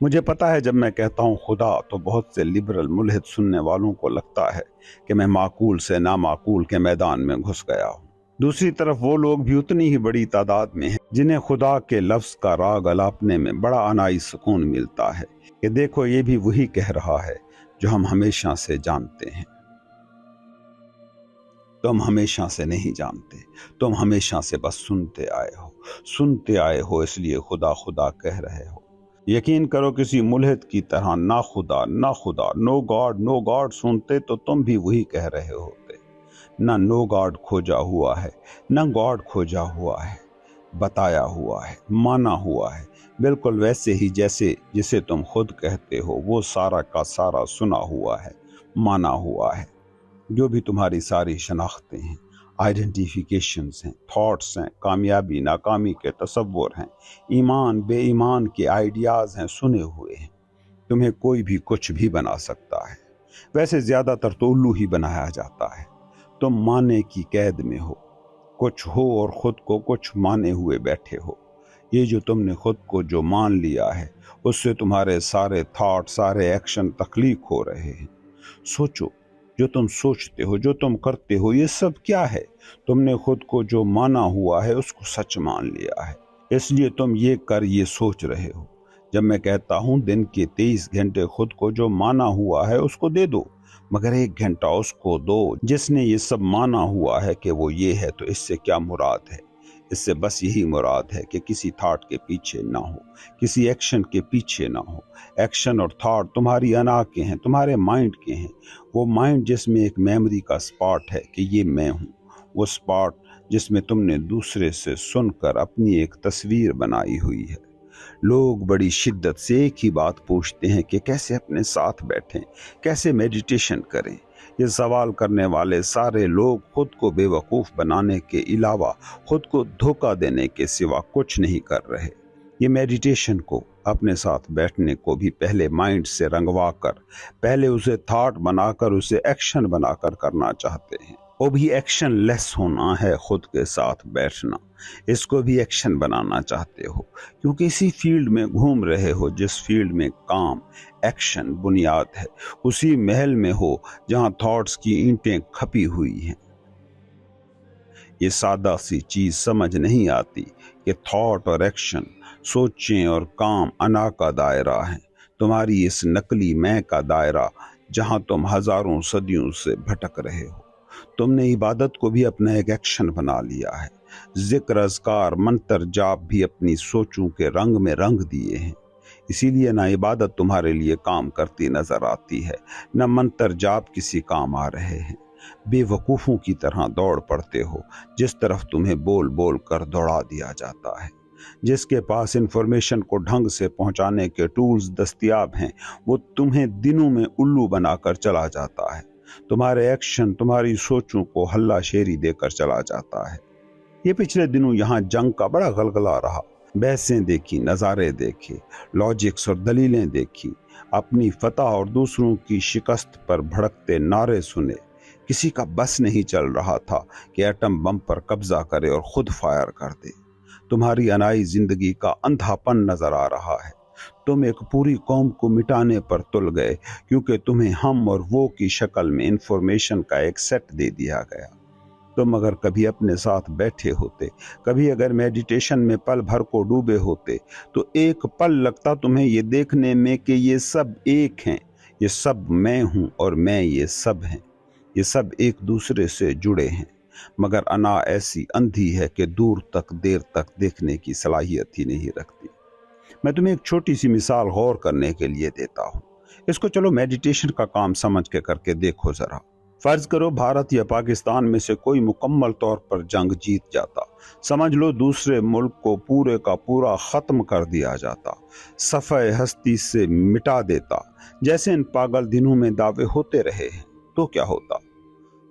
مجھے پتا ہے جب میں کہتا ہوں خدا تو بہت سے لبرل ملحد سننے والوں کو لگتا ہے کہ میں معقول سے نامعقول کے میدان میں گھس گیا ہوں۔ دوسری طرف وہ لوگ بھی اتنی ہی بڑی تعداد میں ہیں جنہیں خدا کے لفظ کا راگ الاپنے میں بڑا عنائی سکون ملتا ہے کہ دیکھو یہ بھی وہی کہہ رہا ہے جو ہم ہمیشہ سے جانتے ہیں۔ تم ہمیشہ سے نہیں جانتے، تم ہمیشہ سے بس سنتے آئے ہو اس لیے خدا خدا کہہ رہے ہو۔ یقین کرو کسی ملحد کی طرح نہ خدا نو گاڈ سنتے تو تم بھی وہی کہہ رہے ہوتے۔ نہ نو گاڈ کھوجا ہوا ہے، نہ گاڈ کھوجا ہوا ہے، بتایا ہوا ہے، مانا ہوا ہے، بالکل ویسے ہی جسے تم خود کہتے ہو وہ سارا کا سارا سنا ہوا ہے، مانا ہوا ہے۔ جو بھی تمہاری ساری شناختیں ہیں، آئیڈینٹیفیکیشنز ہیں، تھاٹس ہیں، کامیابی ناکامی کے تصور ہیں، ایمان بے ایمان کے آئیڈیاز ہیں، سنے ہوئے ہیں۔ تمہیں کوئی بھی کچھ بھی بنا سکتا ہے، ویسے زیادہ تر تو الو ہی بنایا جاتا ہے۔ تم مانے کی قید میں ہو، کچھ ہو اور خود کو کچھ مانے ہوئے بیٹھے ہو۔ یہ جو تم نے خود کو جو مان لیا ہے اس سے تمہارے سارے تھاٹ، سارے ایکشن تخلیق ہو رہے ہیں۔ سوچو، جو تم سوچتے ہو، جو تم کرتے ہو، یہ سب کیا ہے؟ تم نے خود کو جو مانا ہوا ہے اس کو سچ مان لیا ہے، اس لیے تم یہ سوچ رہے ہو۔ جب میں کہتا ہوں دن کے 23 گھنٹے خود کو جو مانا ہوا ہے اس کو دے دو، مگر 1 گھنٹہ اس کو دو جس نے یہ سب مانا ہوا ہے کہ وہ یہ ہے، تو اس سے کیا مراد ہے؟ اس سے بس یہی مراد ہے کہ کسی تھاٹ کے پیچھے نہ ہو، کسی ایکشن کے پیچھے نہ ہو۔ ایکشن اور تھاٹ تمہاری انا کے ہیں، تمہارے مائنڈ کے ہیں۔ وہ مائنڈ جس میں ایک میموری کا سپاٹ ہے کہ یہ میں ہوں، وہ سپاٹ جس میں تم نے دوسرے سے سن کر اپنی ایک تصویر بنائی ہوئی ہے۔ لوگ بڑی شدت سے ایک ہی بات پوچھتے ہیں کہ کیسے اپنے ساتھ بیٹھیں، کیسے میڈیٹیشن کریں۔ یہ سوال کرنے والے سارے لوگ خود کو بے وقوف بنانے کے علاوہ خود کو دھوکہ دینے کے سوا کچھ نہیں کر رہے۔ یہ میڈیٹیشن کو، اپنے ساتھ بیٹھنے کو بھی پہلے مائنڈ سے رنگوا کر، پہلے اسے تھاٹ بنا کر، اسے ایکشن بنا کر کرنا چاہتے ہیں۔ وہ بھی ایکشن لیس ہونا ہے خود کے ساتھ بیٹھنا، اس کو بھی ایکشن بنانا چاہتے ہو، کیونکہ اسی فیلڈ میں گھوم رہے ہو جس فیلڈ میں کام، ایکشن بنیاد ہے۔ اسی محل میں ہو جہاں تھاٹس کی اینٹیں کھپی ہوئی ہیں۔ یہ سادہ سی چیز سمجھ نہیں آتی کہ تھاٹ اور ایکشن، سوچیں اور کام انا کا دائرہ ہیں، تمہاری اس نقلی میں کا دائرہ جہاں تم ہزاروں صدیوں سے بھٹک رہے ہو۔ تم نے عبادت کو بھی اپنا ایک ایکشن بنا لیا ہے، ذکر، اذکار، منتر، جاپ بھی اپنی سوچوں کے رنگ میں رنگ دیے ہیں۔ اسی لیے نہ عبادت تمہارے لیے کام کرتی نظر آتی ہے، نہ منتر جاپ کسی کام آ رہے ہیں۔ بے وقوفوں کی طرح دوڑ پڑتے ہو جس طرف تمہیں بول بول کر دوڑا دیا جاتا ہے۔ جس کے پاس انفارمیشن کو ڈھنگ سے پہنچانے کے ٹولز دستیاب ہیں وہ تمہیں دنوں میں الو بنا کر چلا جاتا ہے، تمہارے ایکشن، تمہاری سوچوں کو ہلا شیری دے کر چلا جاتا ہے۔ یہ پچھلے دنوں یہاں جنگ کا بڑا غلغلہ رہا، بحثیں دیکھی، نظارے دیکھے، لاجکس اور دلیلیں دیکھی، اپنی فتح اور دوسروں کی شکست پر بھڑکتے نعرے سنے۔ کسی کا بس نہیں چل رہا تھا کہ ایٹم بم پر قبضہ کرے اور خود فائر کر دے۔ تمہاری انائی زندگی کا اندھا پن نظر آ رہا ہے۔ تم ایک پوری قوم کو مٹانے پر تل گئے کیونکہ تمہیں ہم اور وہ کی شکل میں انفارمیشن کا ایک سیٹ دے دیا گیا۔ تم اگر کبھی اپنے ساتھ بیٹھے ہوتے، کبھی اگر میڈیٹیشن میں پل بھر کو ڈوبے ہوتے، تو ایک پل لگتا تمہیں یہ دیکھنے میں کہ یہ سب ایک ہیں، یہ سب میں ہوں اور میں یہ سب ہیں، یہ سب ایک دوسرے سے جڑے ہیں۔ مگر انا ایسی اندھی ہے کہ دور تک، دیر تک دیکھنے کی صلاحیت ہی نہیں رکھتی۔ میں تمہیں ایک چھوٹی سی مثال غور کرنے کے لیے دیتا ہوں، اس کو چلو میڈیٹیشن کا کام سمجھ کے کر کے دیکھو ذرا۔ فرض کرو بھارت یا پاکستان میں سے کوئی مکمل طور پر جنگ جیت جاتا، سمجھ لو دوسرے ملک کو پورے کا پورا ختم کر دیا جاتا، صفحہ ہستی سے مٹا دیتا، جیسے ان پاگل دنوں میں دعوے ہوتے رہے ہیں، تو کیا ہوتا؟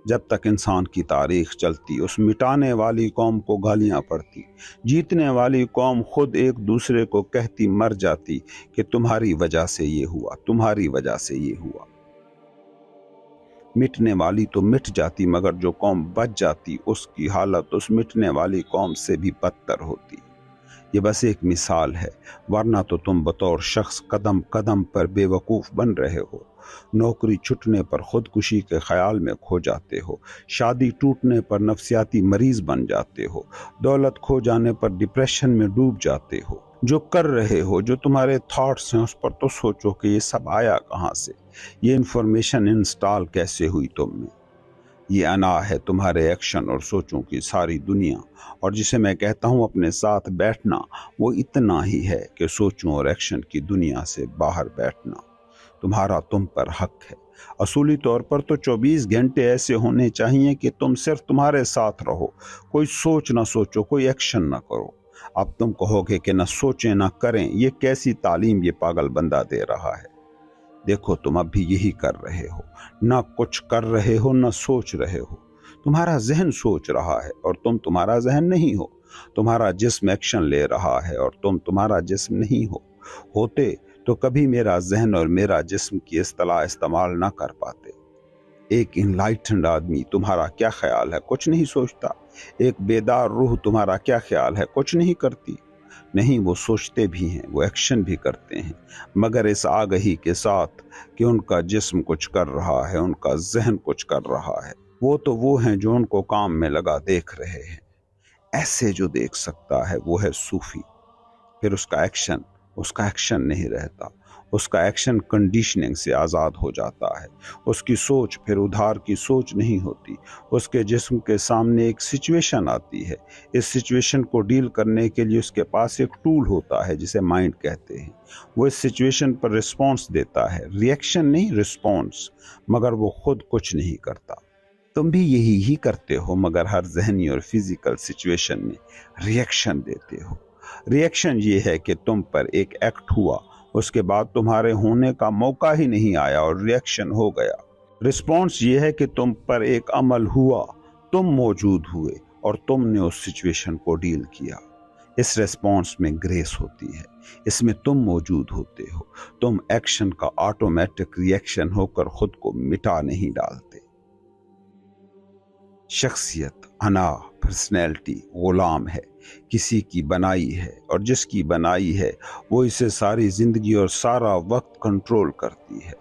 جب تک انسان کی تاریخ چلتی اس مٹانے والی قوم کو گالیاں پڑتی، جیتنے والی قوم خود ایک دوسرے کو کہتی مر جاتی کہ تمہاری وجہ سے یہ ہوا، تمہاری وجہ سے یہ ہوا۔ مٹنے والی تو مٹ جاتی مگر جو قوم بچ جاتی اس کی حالت اس مٹنے والی قوم سے بھی بدتر ہوتی۔ یہ بس ایک مثال ہے، ورنہ تو تم بطور شخص قدم قدم پر بے وقوف بن رہے ہو۔ نوکری چھٹنے پر خودکشی کے خیال میں کھو جاتے ہو، شادی ٹوٹنے پر نفسیاتی مریض بن جاتے ہو، دولت کھو جانے پر ڈپریشن میں ڈوب جاتے ہو۔ جو کر رہے ہو، جو تمہارے تھاٹس ہیں، اس پر تو سوچو کہ یہ سب آیا کہاں سے، یہ انفارمیشن انسٹال کیسے ہوئی تم میں۔ یہ انا ہے تمہارے ایکشن اور سوچوں کی ساری دنیا، اور جسے میں کہتا ہوں اپنے ساتھ بیٹھنا، وہ اتنا ہی ہے کہ سوچوں اور ایکشن کی دنیا سے باہر بیٹھنا۔ تمہارا تم پر حق ہے۔ اصولی طور پر تو 24 گھنٹے ایسے ہونے چاہیے کہ تم صرف تمہارے ساتھ رہو، کوئی سوچ نہ سوچو، کوئی ایکشن نہ کرو۔ اب تم کہو گے کہ نہ سوچیں نہ کریں، یہ کیسی تعلیم یہ پاگل بندہ دے رہا ہے؟ دیکھو تم اب بھی یہی کر رہے ہو، نہ کچھ کر رہے ہو نہ سوچ رہے ہو۔ تمہارا ذہن سوچ رہا ہے اور تم تمہارا ذہن نہیں ہو، تمہارا جسم ایکشن لے رہا ہے اور تم تمہارا جسم نہیں ہو۔ ہوتے تو کبھی میرا ذہن اور میرا جسم کی اصطلاح استعمال نہ کر پاتے۔ ایک انلائٹنڈ آدمی تمہارا کیا خیال ہے؟ کچھ نہیں سوچتا۔ ایک بیدار روح تمہارا کیا خیال ہے؟ کچھ نہیں کرتی۔ نہیں، وہ سوچتے بھی ہیں، وہ ایکشن بھی کرتے ہیں، مگر اس آگہی کے ساتھ کہ ان کا جسم کچھ کر رہا ہے، ان کا ذہن کچھ کر رہا ہے۔ وہ تو وہ ہیں جو ان کو کام میں لگا دیکھ رہے ہیں۔ ایسے جو دیکھ سکتا ہے وہ ہے صوفی۔ پھر اس کا ایکشن نہیں رہتا، اس کا ایکشن کنڈیشننگ سے آزاد ہو جاتا ہے۔ اس کی سوچ پھر ادھار کی سوچ نہیں ہوتی۔ اس کے جسم کے سامنے ایک سچویشن آتی ہے، اس سچویشن کو ڈیل کرنے کے لیے اس کے پاس ایک ٹول ہوتا ہے جسے مائنڈ کہتے ہیں۔ وہ اس سچویشن پر رسپانس دیتا ہے، ریئیکشن نہیں، رسپانس، مگر وہ خود کچھ نہیں کرتا۔ تم بھی یہی ہی کرتے ہو، مگر ہر ذہنی اور فزیکل سچویشن میں ریئیکشن دیتے ہو۔ ریئیکشن یہ ہے کہ تم پر ایک ایکٹ ہوا، اس کے بعد تمہارے ہونے کا موقع ہی نہیں آیا اور ریئیکشن ہو گیا۔ رسپانس یہ ہے کہ تم پر ایک عمل ہوا، تم موجود ہوئے اور تم نے اس سچویشن کو ڈیل کیا۔ اس ریسپانس میں گریس ہوتی ہے، اس میں تم موجود ہوتے ہو۔ تم ایکشن کا آٹومیٹک ریئیکشن ہو کر خود کو مٹا نہیں ڈالتے۔ شخصیت، انا، پرسنالٹی غلام ہے، کسی کی بنائی ہے، اور جس کی بنائی ہے وہ اسے ساری زندگی اور سارا وقت کنٹرول کرتی ہے۔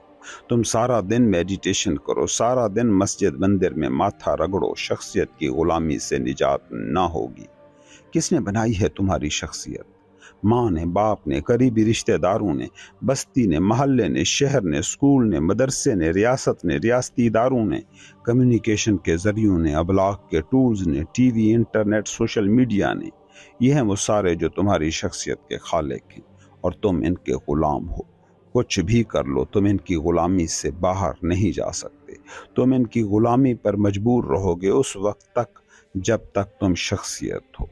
تم سارا دن میڈیٹیشن کرو، سارا دن مسجد مندر میں ماتھا رگڑو، شخصیت کی غلامی سے نجات نہ ہوگی۔ کس نے بنائی ہے تمہاری شخصیت؟ ماں نے، باپ نے، قریبی رشتہ داروں نے، بستی نے، محلے نے، شہر نے، اسکول نے، مدرسے نے، ریاست نے، ریاستی اداروں نے، کمیونیکیشن کے ذریعوں نے، ابلاغ کے ٹولز نے، T V, internet, social media نے۔ یہ ہیں وہ سارے جو تمہاری شخصیت کے خالق ہیں، اور تم ان کے غلام ہو۔ کچھ بھی کر لو، تم ان کی غلامی سے باہر نہیں جا سکتے۔ تم ان کی غلامی پر مجبور رہو گے اس وقت تک جب تک تم شخصیت ہو۔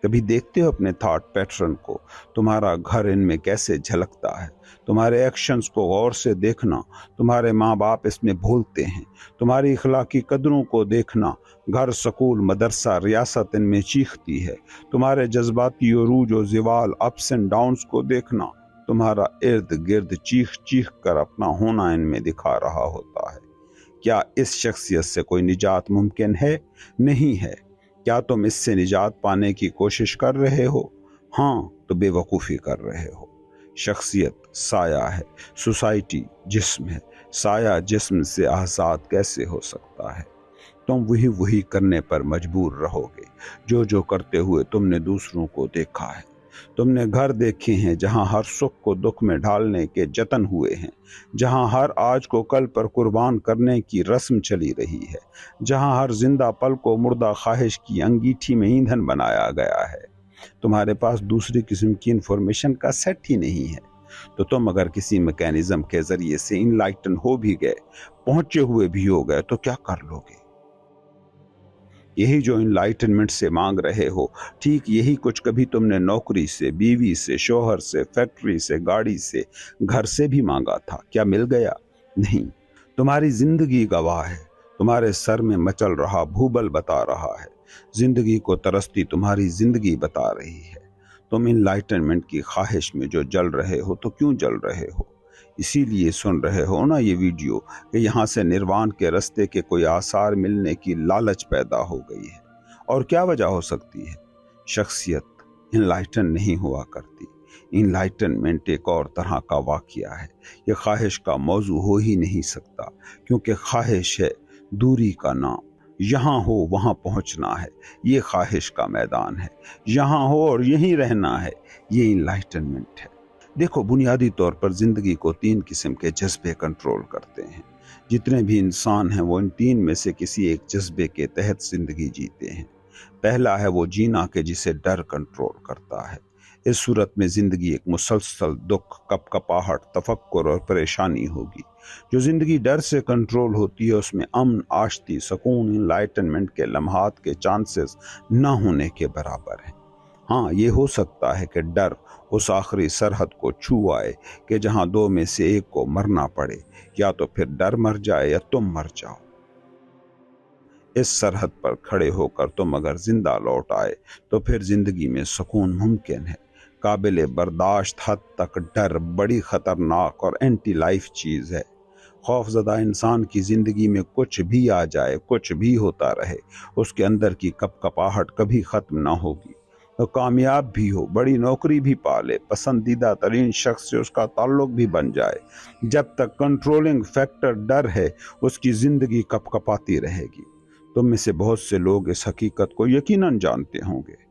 کبھی دیکھتے ہو اپنے تھاٹ پیٹرن کو؟ تمہارا گھر ان میں کیسے جھلکتا ہے؟ تمہارے ایکشنز کو غور سے دیکھنا، تمہارے ماں باپ اس میں بھولتے ہیں۔ تمہاری اخلاقی قدروں کو دیکھنا، گھر، سکول، مدرسہ، ریاست ان میں چیختی ہے۔ تمہارے جذباتی عروج و زوال، اپس اینڈ ڈاؤنز کو دیکھنا، تمہارا ارد گرد چیخ چیخ کر اپنا ہونا ان میں دکھا رہا ہوتا ہے۔ کیا اس شخصیت سے کوئی نجات ممکن ہے؟ نہیں ہے۔ کیا تم اس سے نجات پانے کی کوشش کر رہے ہو؟ ہاں، تو بے وقوفی کر رہے ہو۔ شخصیت سایہ ہے، سوسائٹی جسم ہے۔ سایہ جسم سے آزاد کیسے ہو سکتا ہے؟ تم وہی کرنے پر مجبور رہو گے جو کرتے ہوئے تم نے دوسروں کو دیکھا ہے۔ تم نے گھر دیکھے ہیں جہاں ہر سکھ کو دکھ میں ڈھالنے کے جتن ہوئے ہیں، جہاں ہر آج کو کل پر قربان کرنے کی رسم چلی رہی ہے، جہاں ہر زندہ پل کو مردہ خواہش کی انگیٹھی میں ایندھن بنایا گیا ہے۔ تمہارے پاس دوسری قسم کی انفارمیشن کا سیٹ ہی نہیں ہے، تو تم اگر کسی میکینزم کے ذریعے سے انلائٹن ہو بھی گئے، پہنچے ہوئے بھی ہو گئے، تو کیا کر لو گے؟ یہی جو انلائٹنمنٹ سے مانگ رہے ہو، ٹھیک یہی کچھ کبھی تم نے نوکری سے، بیوی سے، شوہر سے، فیکٹری سے، گاڑی سے، گھر سے بھی مانگا تھا۔ کیا مل گیا؟ نہیں۔ تمہاری زندگی گواہ ہے، تمہارے سر میں مچل رہا بھوبل بتا رہا ہے، زندگی کو ترستی تمہاری زندگی بتا رہی ہے۔ تم انلائٹنمنٹ کی خواہش میں جو جل رہے ہو، تو کیوں جل رہے ہو؟ اسی لیے سن رہے ہو نا یہ ویڈیو کہ یہاں سے نروان کے رستے کے کوئی آثار ملنے کی لالچ پیدا ہو گئی ہے۔ اور کیا وجہ ہو سکتی ہے؟ شخصیت، انلائٹن نہیں ہوا کرتی۔ انلائٹنمنٹ ایک اور طرح کا واقعہ ہے، یہ خواہش کا موضوع ہو ہی نہیں سکتا، کیونکہ خواہش ہے دوری کا نام، یہاں ہو وہاں پہنچنا ہے، یہ خواہش کا میدان ہے، یہاں ہو اور یہیں رہنا ہے، یہ انلائٹنمنٹ ہے۔ دیکھو، بنیادی طور پر زندگی کو 3 قسم کے جذبے کنٹرول کرتے ہیں۔ جتنے بھی انسان ہیں وہ ان 3 میں سے کسی ایک جذبے کے تحت زندگی جیتے ہیں۔ پہلا ہے وہ جینا کہ جسے ڈر کنٹرول کرتا ہے۔ اس صورت میں زندگی ایک مسلسل دکھ، کپ کپاہٹ، تفکر اور پریشانی ہوگی۔ جو زندگی ڈر سے کنٹرول ہوتی ہے اس میں امن، آشتی، سکون، انلائٹنمنٹ کے لمحات کے چانسز نہ ہونے کے برابر ہیں۔ ہاں، یہ ہو سکتا ہے کہ ڈر اس آخری سرحد کو چھو آئے کہ جہاں 2 میں سے ایک کو مرنا پڑے، یا تو پھر ڈر مر جائے یا تم مر جاؤ۔ اس سرحد پر کھڑے ہو کر تم اگر زندہ لوٹ آئے تو پھر زندگی میں سکون ممکن ہے۔ قابل برداشت حد تک ڈر بڑی خطرناک اور اینٹی لائف چیز ہے۔ خوف زدہ انسان کی زندگی میں کچھ بھی آ جائے، کچھ بھی ہوتا رہے، اس کے اندر کی کپ کپاہٹ کبھی ختم نہ ہوگی۔ تو کامیاب بھی ہو، بڑی نوکری بھی پالے، پسندیدہ ترین شخص سے اس کا تعلق بھی بن جائے، جب تک کنٹرولنگ فیکٹر ڈر ہے اس کی زندگی کپ کپاتی رہے گی۔ تم میں سے بہت سے لوگ اس حقیقت کو یقیناً جانتے ہوں گے۔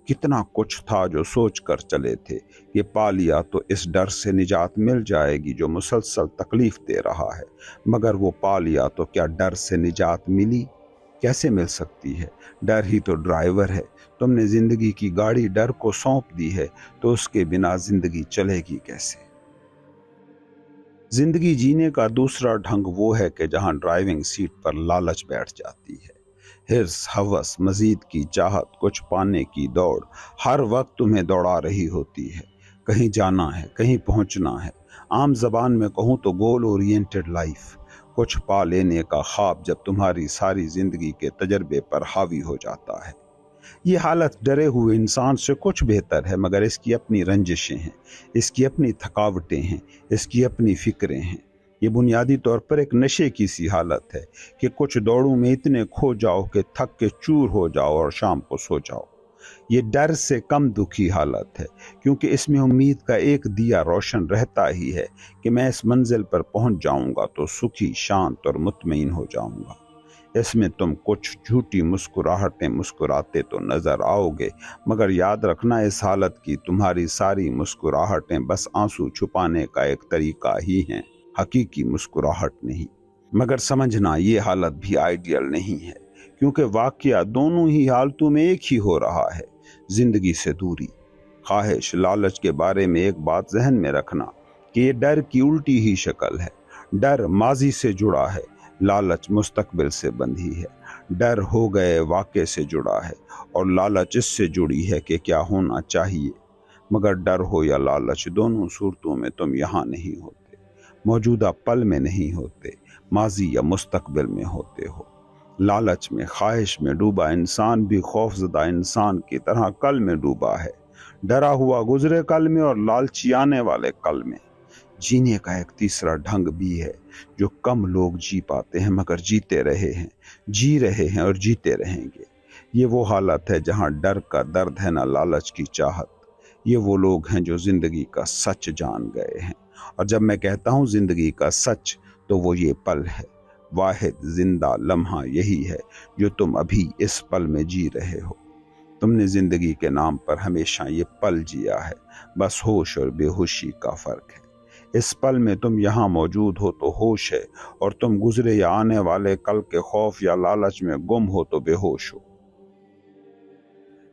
کتنا کچھ تھا جو سوچ کر چلے تھے کہ پا لیا تو اس ڈر سے نجات مل جائے گی جو مسلسل تکلیف دے رہا ہے، مگر وہ پا لیا تو کیا ڈر سے نجات ملی؟ کیسے مل سکتی ہے؟ ڈر ہی تو ڈرائیور ہے۔ تم نے زندگی کی گاڑی ڈر کو سونپ دی ہے تو اس کے بنا زندگی چلے گی کیسے؟ زندگی جینے کا دوسرا ڈھنگ وہ ہے کہ جہاں ڈرائیونگ سیٹ پر لالچ بیٹھ جاتی ہے۔ ہرس، ہوس، مزید کی چاہت، کچھ پانے کی دوڑ ہر وقت تمہیں دوڑا رہی ہوتی ہے۔ کہیں جانا ہے، کہیں پہنچنا ہے۔ عام زبان میں کہوں تو گول اورینٹڈ لائف، کچھ پا لینے کا خواب جب تمہاری ساری زندگی کے تجربے پر حاوی ہو جاتا ہے۔ یہ حالت ڈرے ہوئے انسان سے کچھ بہتر ہے، مگر اس کی اپنی رنجشیں ہیں، اس کی اپنی تھکاوٹیں ہیں، اس کی اپنی فکریں ہیں۔ یہ بنیادی طور پر ایک نشے کی سی حالت ہے کہ کچھ دوڑوں میں اتنے کھو جاؤ کہ تھک کے چور ہو جاؤ اور شام کو سو جاؤ۔ یہ ڈر سے کم دکھی حالت ہے، کیونکہ اس میں امید کا ایک دیا روشن رہتا ہی ہے کہ میں اس منزل پر پہنچ جاؤں گا تو سکھی، شانت اور مطمئن ہو جاؤں گا۔ اس میں تم کچھ جھوٹی مسکراہٹیں مسکراتے تو نظر آؤ گے، مگر یاد رکھنا اس حالت کی تمہاری ساری مسکراہٹیں بس آنسو چھپانے کا ایک طریقہ ہی ہیں، حقیقی مسکراہٹ نہیں۔ مگر سمجھنا یہ حالت بھی آئیڈیل نہیں ہے، کیونکہ واقعہ دونوں ہی حالتوں میں ایک ہی ہو رہا ہے، زندگی سے دوری۔ خواہش، لالچ کے بارے میں ایک بات ذہن میں رکھنا کہ یہ ڈر کی الٹی ہی شکل ہے۔ ڈر ماضی سے جڑا ہے، لالچ مستقبل سے بندھی ہے۔ ڈر ہو گئے واقع سے جڑا ہے اور لالچ اس سے جڑی ہے کہ کیا ہونا چاہیے۔ مگر ڈر ہو یا لالچ، دونوں صورتوں میں تم یہاں نہیں ہوتے، موجودہ پل میں نہیں ہوتے، ماضی یا مستقبل میں ہوتے ہو۔ لالچ میں، خواہش میں ڈوبا انسان بھی خوف زدہ انسان کی طرح کل میں ڈوبا ہے، ڈرا ہوا گزرے کل میں اور لالچی آنے والے کل میں۔ جینے کا ایک تیسرا ڈھنگ بھی ہے جو کم لوگ جی پاتے ہیں، مگر جیتے رہے ہیں، جی رہے ہیں اور جیتے رہیں گے۔ یہ وہ حالت ہے جہاں ڈر کا درد ہے، نہ لالچ کی چاہت۔ یہ وہ لوگ ہیں جو زندگی کا سچ جان گئے ہیں، اور جب میں کہتا ہوں زندگی کا سچ تو وہ یہ پل ہے، واحد زندہ لمحہ یہی ہے جو تم ابھی اس پل میں جی رہے ہو۔ تم نے زندگی کے نام پر ہمیشہ یہ پل جیا ہے، بس ہوش اور بے ہوشی کا فرق ہے۔ اس پل میں تم یہاں موجود ہو تو ہوش ہے، اور تم گزرے یا آنے والے کل کے خوف یا لالچ میں گم ہو تو بے ہوش ہو۔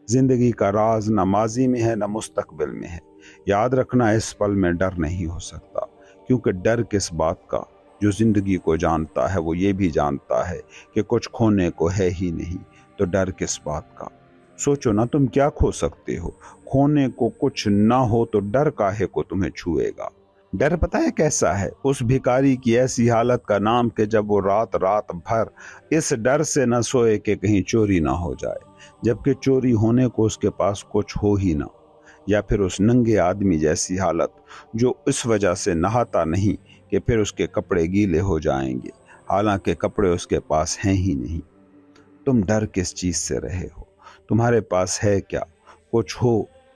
زندگی کا راز نہ ماضی میں ہے نہ مستقبل میں ہے۔ یاد رکھنا اس پل میں ڈر نہیں ہو سکتا، کیونکہ ڈر کس بات کا؟ جو زندگی کو جانتا ہے وہ یہ بھی جانتا ہے کہ کچھ کھونے کو ہے ہی نہیں، تو ڈر کس بات کا؟ سوچو نا، تم کیا کھو سکتے ہو؟ کھونے کو کچھ نہ ہو تو ڈر کاہے کو تمہیں چھوئے گا؟ ڈر پتہ ہے کیسا ہے؟ اس بھکاری کی ایسی حالت کا نام کہ جب وہ رات بھر اس ڈر سے نہ سوئے کہ کہیں چوری نہ ہو جائے، جبکہ چوری ہونے کو اس کے پاس کچھ ہو ہی نہ۔ یا پھر اس ننگے آدمی جیسی حالت جو اس وجہ سے نہاتا نہیں کہ پھر اس کے کپڑے گیلے ہو جائیں گے، حالانکہ کپڑے اس کے پاس ہیں ہی نہیں۔ تم ڈر کس چیز سے رہے ہو؟ تمہارے پاس ہے کیا؟ کچھ ہو